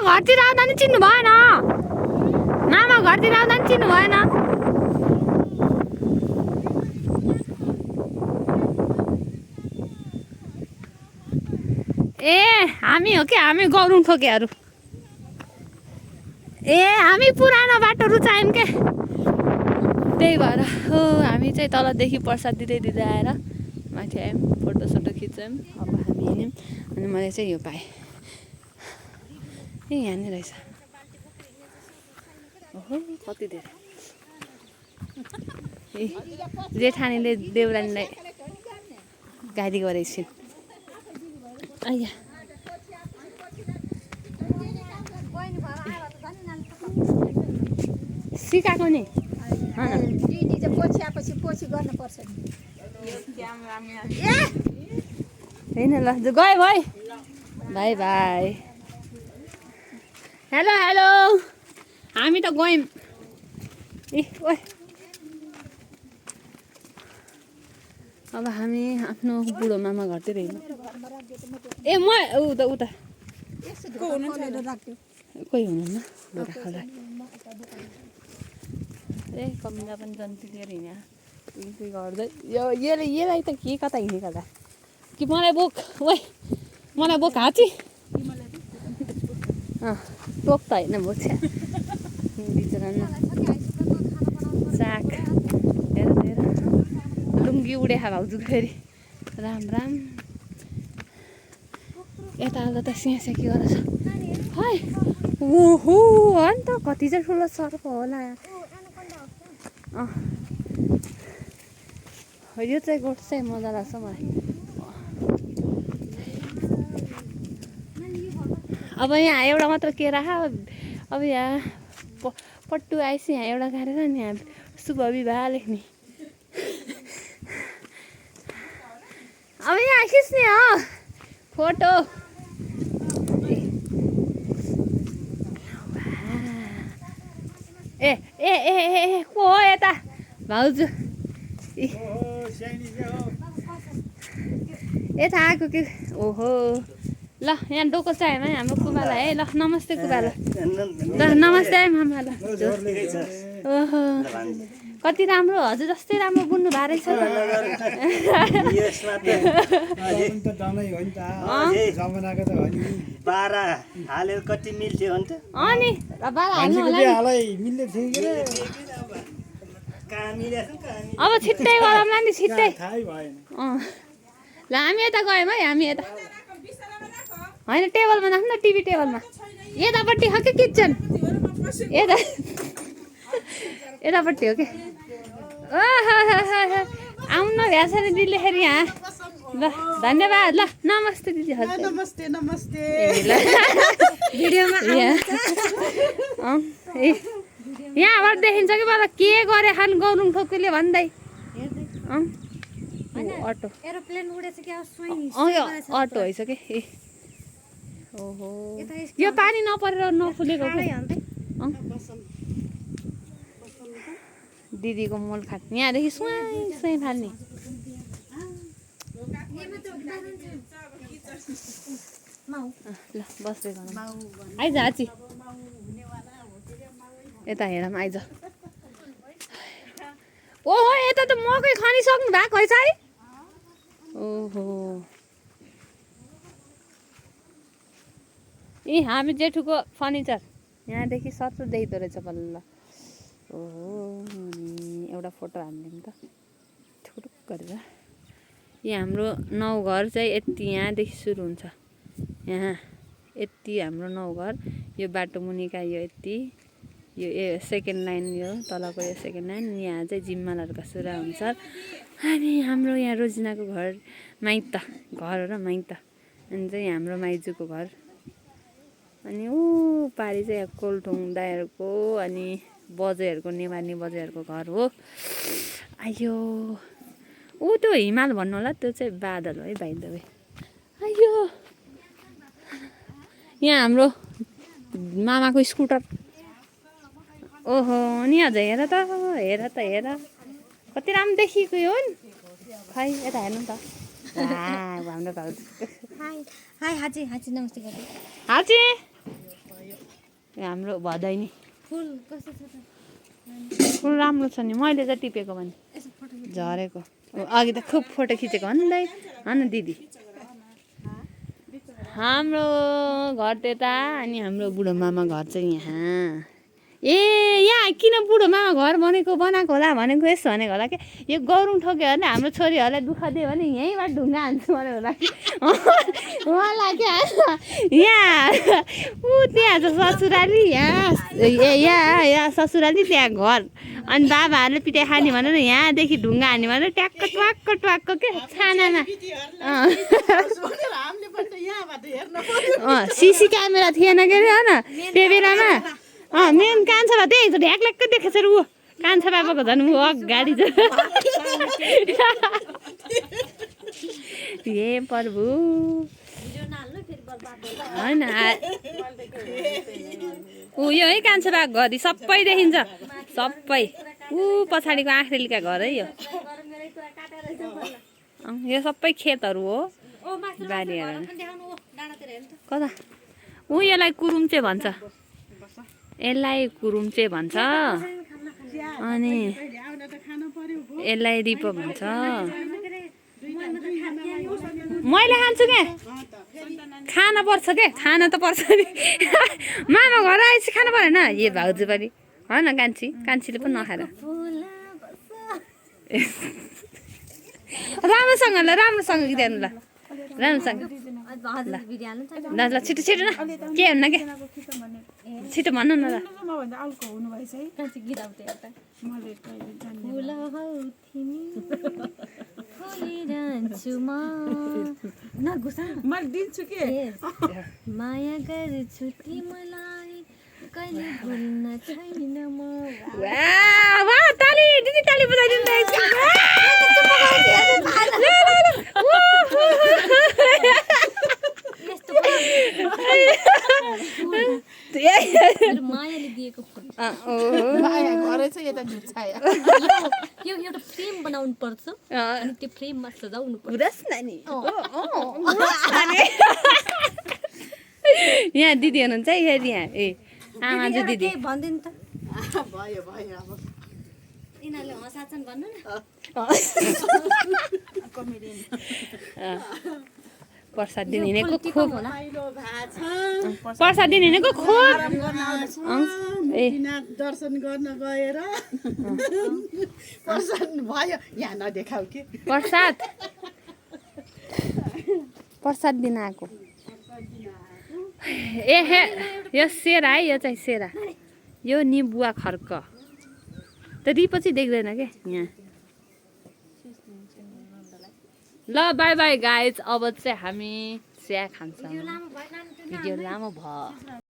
घरतिर आउँदा नि चिन्नु भएन मामा घरतिर आउँदा नि चिन्नु भएन ए हामी हो कि हामी गौरुङ ठोकेहरू ए हामी पुरानो बाटो रुचायौँ के त्यही भएर हो हामी चाहिँ तलदेखि प्रसाद दिँदै दिँदै आएर माथि आयौँ फोटोसोटो खिच्यौँ अब हामी हिँड्यौँ अनि मैले चाहिँ यो पाएँ ए यहाँ नै रहेछ ओहो कति धेरै ए जेठानीले देउरानीलाई गाली गरेको छिन् आइया सिकाएको नि होइन ल गयो भाइ बाई बाई हेलो हेलो हामी त गयौँ ए ओ अब हामी आफ्नो बुढो मामा घरतिर हिँड्यौँ ए म उता कोही हुनुहुन्न खोला ए कमिला पनि जन्ती लिएर हिँड्या गर्दै यसलाई त के कता हिँडेको होला कि मलाई बोक ओइ मलाई बोक हाची टोक त होइन बोक्छ्या बिचरा चाक हेर हेर लुङ्गी उडेखा भाउजू फेरि राम राम यता आउँदा त स्याहाँ के गरेछ है ओहो हो नि त कति चाहिँ ठुलो सर्प होला यो चाहिँ गोठ चाहिँ मजा लाग्छ मलाई अब यहाँ एउटा मात्र केरा अब यहाँ पट्टु आइस यहाँ एउटा गाडेर नि यहाँ शुभ विवाह लेख्ने अब यहाँ खिच्ने हो फोटो ए ए ए ए को हो यता भाउजू यता आएको कि ओहो ल यहाँ डोको चाहिएमा हाम्रो कुबाला है ल नमस्ते कुबाला ल नमस्ते मामा ल ओहो कति राम्रो हजुर जस्तै राम्रो बुन्नु भएको रहेछ अनि बाह्र हाल्नु होला अब छिट्टै गरौँला नि छिट्टै ल हामी यता गयौँ है हामी यता होइन टेबलमा राख्नु न टिभी टेबलमा यतापट्टि हो कि किचन यता यतापट्टि हो कि आउनु भ्याछ नि दिदीले यहाँ ल धन्यवाद ल नमस्ते दिदी हजुर नमस्ते नमस्ते भिडियोमा यहाँबाट देखिन्छ कि मलाई के गरे खान गौरुङ ठोकेले भन्दै अटो एरोप्लेन उडेछ कि अटो हैछ कि ए ओहो यो पानी नपरेर नफुलेको दिदीको मोल खाट यहाँदेखि स्वाई स्वाई फाल्ने ल बस्दै गर्नु आइज आची यता हेरौँ आइज ओहो यता त मकै खनिसक्नु भएको है है ओहो ए हामी जेठुको फर्निचर यहाँदेखि सत्र देख्दो रहेछ बल्ल ओहो एउटा फोटो हाल्ने त ठुटुक गरेर यहाँ हाम्रो नौघर चाहिँ यति यहाँदेखि सुरु हुन्छ यहाँ यति हाम्रो नौघर यो बाटो मुनिका यो यति यो सेकेन्ड लाइन यो तलको यो सेकेन्ड लाइन यहाँ चाहिँ जिम्मालहरूका सुरु हुन्छ अनि हाम्रो यहाँ रोजिनाको घर माइत घर र माइत अनि चाहिँ हाम्रो माइजूको घर अनि ऊ पारि चाहिँ कोलठुङ दाइहरूको अनि बजेहरूको नेवानी बजेहरूको घर हो आयो ऊ त्यो हिमाल भन्नु होला त्यो चाहिँ बादल हो है भाइ दबाई आयो यहाँ हाम्रो मामाको स्कुटर ओहो नि अझ हेर त हेर त हेर कति राम्रो देखिएको हो नि खै यता हेर्नु त हाम्रो भाउजू हाई हाई हाजी हाजी नमस्ते गर्दै हाजी हाम्रो भदैनी फुल कस्तो छ त फुल राम्रो छ नि मैले चाहिँ टिपेको भने यसो फोटो झरेको अघि त खुब फोटो खिचेको हो नि दाइ हो न दिदी हाम्रो घर त्यता अनि हाम्रो बुढो मामा घर चाहिँ यहाँ ए यहाँ किन बुढो मामा घर बनाएको होला भनेको यस्तो भनेको होला कि यो गरुङ ठोक्यो भने हाम्रो छोरीहरूलाई दुःख दियो भने यहीँबाट ढुङ्गा हान्छु भनेको होला कि उहाँलाई क्या यहाँ त्यहाँ छ ससुराली यहाँ ससुराली त्यहाँ घर अनि बाबाहरूले पिटाइ खाने भनेर यहाँदेखि ढुङ्गा हान्ने भनेर ट्याक्क ट्वाक्क के छानामा सिसी क्यामेरा थिएन के अरे हो न त्यो बेलामा मेन कान्छा त्यही ढ्याक्ल्याक्कै देखेछ ऊ कान्छा बाबाको झन् ऊ अगाडि छ हे प्रभु होइन ऊ यो है कान्छा बाबाको घर सबै देखिन्छ सबै ऊ पछाडिको आँख्रेलीका घर है यो सबै खेतहरू हो बारीहरू कता ऊ यसलाई कुरुम्चे भन्छ यसलाई कुरुम्चे भन्छ अनि यसलाई रिपो भन्छ मैले खान्छु क्या खाना पर्छ क्या खाना त पर्छ नि मामा घर आएपछि खानु परेन ए भाउजू पनि होइन कान्छीले पनि नखाएर राम्रोसँग ल राम्रोसँग गीत हेर्नु ल राम्रोसँग ल ल छिटो छिटो न के हुन्न के छिटो भन्नु न ल माया गर्छु तिमीलाई कहिले भुल्न छैन म वाह ताली दिदी ताली बजाइदिनु त एकछिन मायाले दिएको फुल यो एउटा फ्रेम बनाउनु पर्छ अनि त्यो फ्रेममा सजाउनु पर्छ यहाँ दिदी हुनुहुन्छ है यहाँ ए आमाजु दिदी भन्दिनु त यिनीहरूले हँसाछन् भन्नु न प्रसाद दिन हिँडेको खोप प्रसाद दिन हिँडेको खोप दर्शन गर्न गएर प्रसाद भयो यहाँ नदेखाऊ कि प्रसाद दिन आएको ए हे यो सेरा है यो चाहिँ सेरा यो निबुवा खर्क त रिपो चाहिँ देख्दैन के यहाँ ल बाई बाई गाइज अब चाहिँ हामी स्या खान्छौँ भिडियो लामो भयो